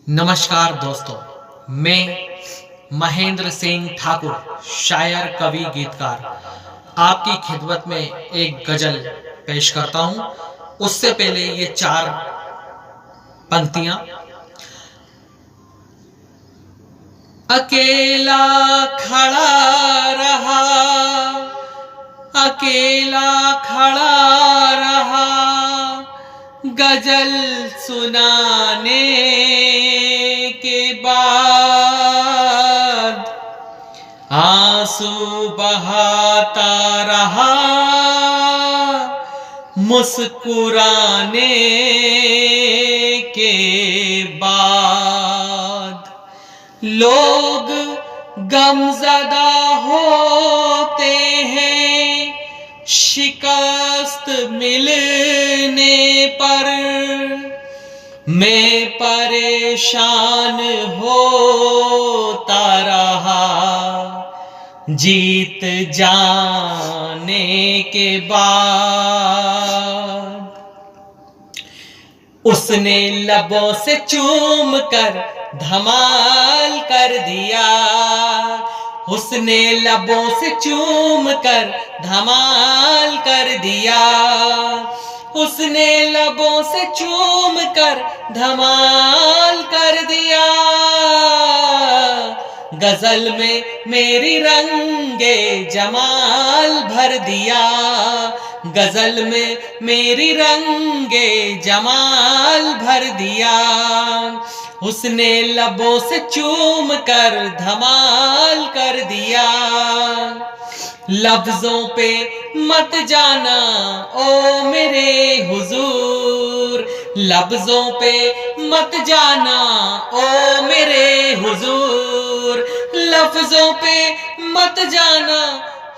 नमस्कार दोस्तों, मैं महेंद्र सिंह ठाकुर, शायर, कवि, गीतकार आपकी खिदमत में एक गजल पेश करता हूँ। उससे पहले ये चार पंक्तियां। अकेला खड़ा रहा, अकेला खड़ा रहा, गजल सुनाने के बाद आंसू बहाता रहा, मुस्कुराने के बाद। लोग गमज़दा होते हैं शिकस्त मिलने पर, मैं परेशान होता रहा जीत जाने के बाद। उसने लबों से चूम कर धमाल कर दिया, उसने लबों से चूम कर धमाल कर दिया, उसने लबों से चूम कर धमाल कर दिया। गजल में मेरी रंगे जमाल भर दिया, गजल में मेरी रंगे जमाल भर दिया। उसने लबों से चूम कर धमाल कर दिया। लफ्जों पे मत जाना ओ मेरे हुजूर, लफ्जों पे मत जाना ओ मेरे हुजूर, लफ्जों पे मत जाना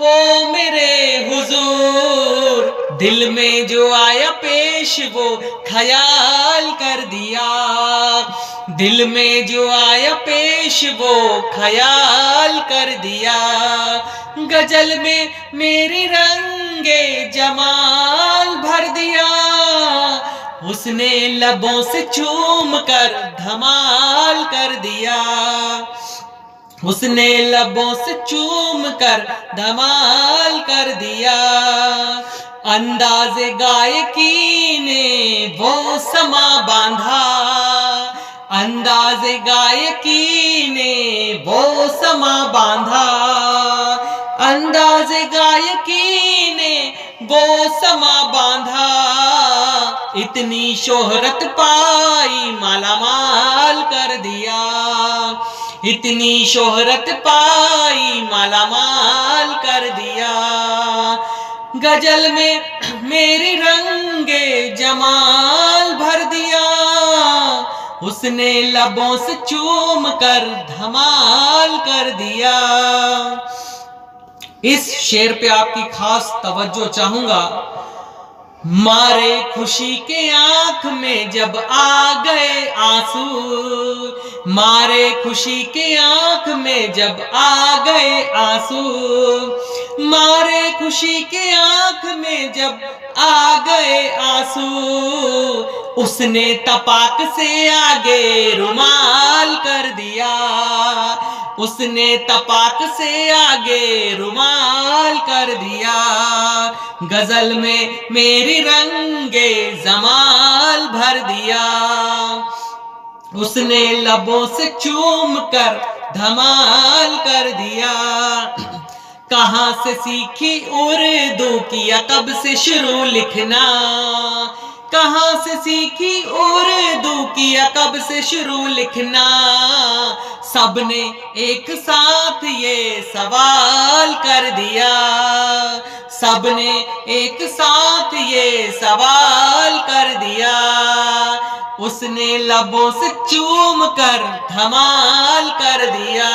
हो मेरे हुजूर। दिल में जो आया पेश वो ख्याल कर दिया, दिल में जो आया पेश वो ख्याल कर दिया। गजल में मेरी रंगे जमाल भर दिया, उसने लबों से चूम कर धमाल कर दिया, उसने लबों से चूम कर धमाल कर दिया। अंदाज़े गायकी ने वो समा बांधा, अंदाज़े गायकी ने वो समा बांधा, अंदाज़े गायकी ने वो समा बांधा। इतनी शोहरत पाई मालामाल कर दिया, इतनी शोहरत पाई मालामाल कर दिया। गजल में मेरी रंगे जमाल भर दिया, उसने लबों से चूम कर धमाल कर दिया। इस शेर पे आपकी खास तवज्जो चाहूंगा। मारे खुशी के आंख में जब आ गए आंसू, मारे खुशी के आंख में जब आ गए आंसू, मारे खुशी के आंख में जब आ गए आंसू। उसने तपाक से आगे रुमाल कर दिया, उसने तपाक से आगे रुमाल कर दिया। गजल में मेरी रंगे जमाल भर दिया, उसने लबों से चूम कर धमाल कर दिया। कहाँ से सीखी उर्दू किया कब से शुरू लिखना, कहाँ से सीखी उर्दू किया कब से शुरू लिखना। सबने एक साथ ये सवाल कर दिया, सबने एक साथ ये सवाल कर दिया। उसने लबों से चूम कर धमाल कर दिया।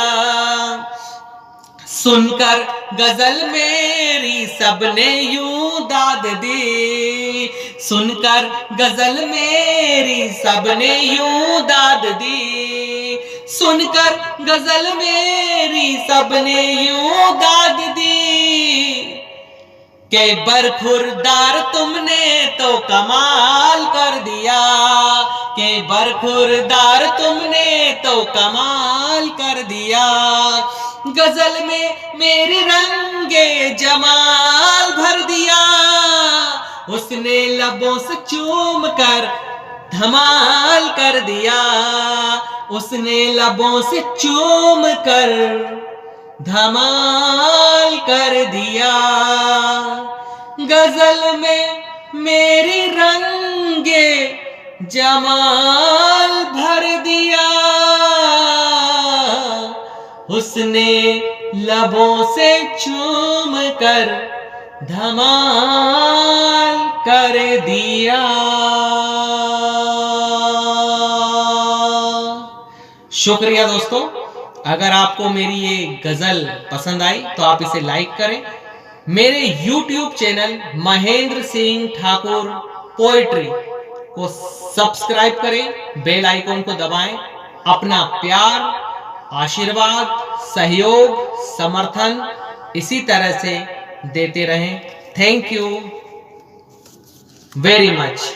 सुनकर गजल मेरी सबने यूं दाद दी, सुनकर गजल मेरी सबने यूं दाद दी, सुनकर गजल मेरी सबने यूं दाद दी। के बरखुरदार तुमने तो कमाल कर दिया, के बरखुरदार तुमने तो कमाल कर दिया। गजल में मेरे रंगे जमाल भर दिया। उसने लबों से चूम कर धमाल कर दिया। उसने लबों से चूम कर धमाल कर दिया। गजल में मेरी रंगे जमाल भर दिया। उसने लबों से चूम कर धमाल कर दिया। शुक्रिया दोस्तों। अगर आपको मेरी ये गजल पसंद आई तो आप इसे लाइक करें। मेरे YouTube channel Mahendra Singh Thakur poetry को सब्सक्राइब करें, बेल आइकॉन को दबाएं। अपना प्यार, आशीर्वाद, सहयोग, समर्थन इसी तरह से देते रहें। Thank you very much.